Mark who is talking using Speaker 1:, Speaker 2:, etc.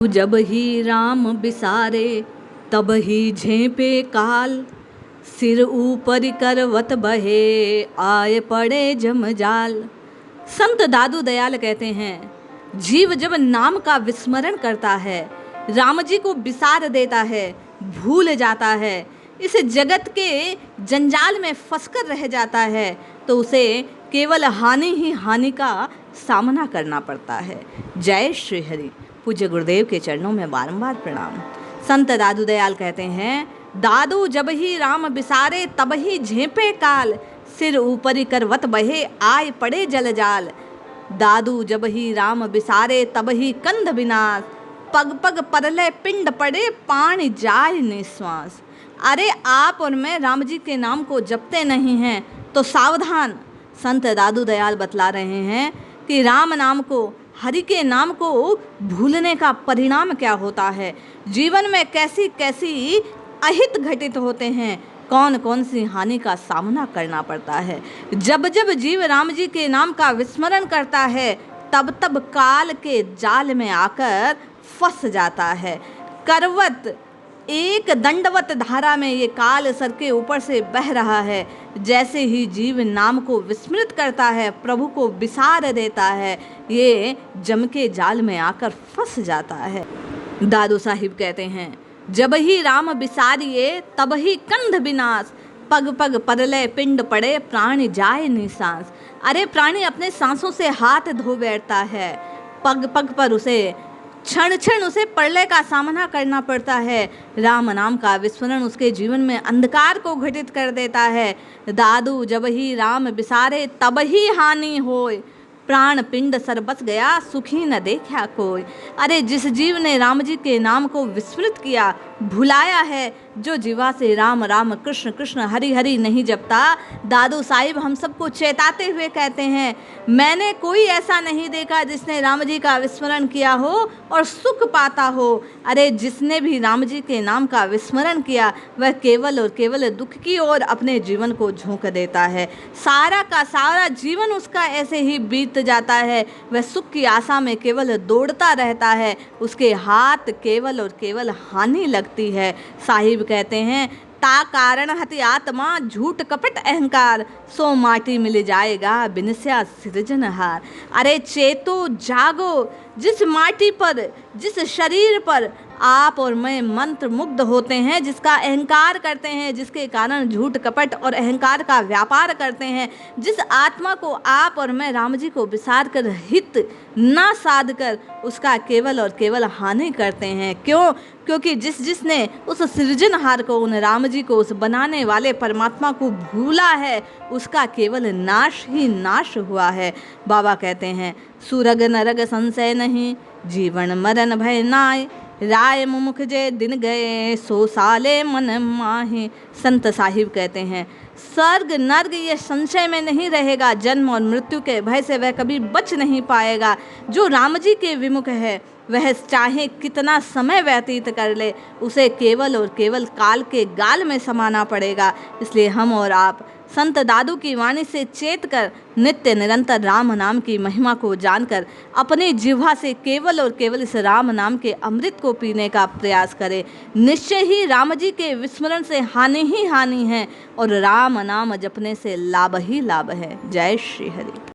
Speaker 1: जब ही राम बिसारे तब ही झेपे काल, सिर ऊपर करवत बहे आए पड़े जमजाल। संत दादू दयाल कहते हैं, जीव जब नाम का विस्मरण करता है, राम जी को बिसार देता है, भूल जाता है, इस जगत के जंजाल में फंसकर रह जाता है, तो उसे केवल हानि ही हानि का सामना करना पड़ता है। जय श्री हरि। पूज्य गुरुदेव के चरणों में बारंबार प्रणाम। संत दादू दयाल कहते हैं, दादू जब ही राम बिसारे तब ही झेपे काल, सिर ऊपरी करवत बहे आय पड़े जलजाल। दादू जब ही राम बिसारे तब ही कंध विनाश, पग पग परले पिंड पड़े पानी जाय निश्वास। अरे आप और मैं राम जी के नाम को जपते नहीं हैं तो सावधान। संत दादू दयाल बतला रहे हैं कि राम नाम को, हरि के नाम को भूलने का परिणाम क्या होता है, जीवन में कैसी कैसी अहित घटित होते हैं, कौन कौन सी हानि का सामना करना पड़ता है। जब जब जीव राम जी के नाम का विस्मरण करता है, तब तब काल के जाल में आकर फंस जाता है। करवत एक दंडवत धारा में ये काल सर के ऊपर से बह रहा है। जैसे ही जीव नाम को विस्मृत करता है, प्रभु को बिसार देता है, ये जम के जाल में आकर फंस जाता है। दादू साहिब कहते हैं, जब ही राम बिसारिए तब ही कंध विनाश, पग पग परले पिंड पड़े प्राणी जाए निसास। अरे प्राणी अपने सांसों से हाथ धो बैठता है, पग पग पर उसे क्षण क्षण उसे प्रलय का सामना करना पड़ता है। राम नाम का विस्मरण उसके जीवन में अंधकार को घटित कर देता है। दादू जब ही राम बिसारे तब ही हानि होय, प्राण पिंड सर बस गया सुखी न देखा कोई। अरे जिस जीव ने राम जी के नाम को विस्मृत किया, भुलाया है, जो जीवा से राम राम कृष्ण कृष्ण हरि हरि नहीं जपता, दादू साहिब हम सबको चेताते हुए कहते हैं, मैंने कोई ऐसा नहीं देखा जिसने राम जी का विस्मरण किया हो और सुख पाता हो। अरे जिसने भी राम जी के नाम का विस्मरण किया, वह केवल और केवल दुख की ओर अपने जीवन को झोंक देता है। सारा का सारा जीवन उसका ऐसे ही बीत जाता है। वह सुख की आशा में केवल दौड़ता रहता है, उसके हाथ केवल और केवल हानि लगती है। साहिब कहते हैं, ता कारण हति आत्मा झूठ कपट अहंकार, सो माटी मिल जाएगा बिनस्या सृजनहार। अरे चेतो जागो, जिस माटी पर, जिस शरीर पर आप और मैं मंत्र मुग्ध होते हैं, जिसका अहंकार करते हैं, जिसके कारण झूठ कपट और अहंकार का व्यापार करते हैं, जिस आत्मा को आप और मैं राम जी को विसार कर हित ना साध कर उसका केवल और केवल हानि करते हैं। क्यों? क्योंकि जिसने उस सृजनहार को, उन राम जी को, उस बनाने वाले परमात्मा को भूला है, उसका केवल नाश ही नाश हुआ है। बाबा कहते हैं, सुरग नरग संशय नहीं, जीवन मरण भय नाय, राय मुमुख जे दिन गए, सो साले मन माहे। संत साहिब कहते हैं, स्वर्ग नर्ग ये संशय में नहीं रहेगा, जन्म और मृत्यु के भय से वह कभी बच नहीं पाएगा। जो राम जी के विमुख है, वह चाहे कितना समय व्यतीत कर ले, उसे केवल और केवल काल के गाल में समाना पड़ेगा। इसलिए हम और आप संत दादू की वाणी से चेत कर नित्य निरंतर राम नाम की महिमा को जानकर अपनी जिह्वा से केवल और केवल इस राम नाम के अमृत को पीने का प्रयास करें। निश्चय ही राम जी के विस्मरण से हानि ही हानि है और राम नाम जपने से लाभ ही लाभ है। जय श्री हरि।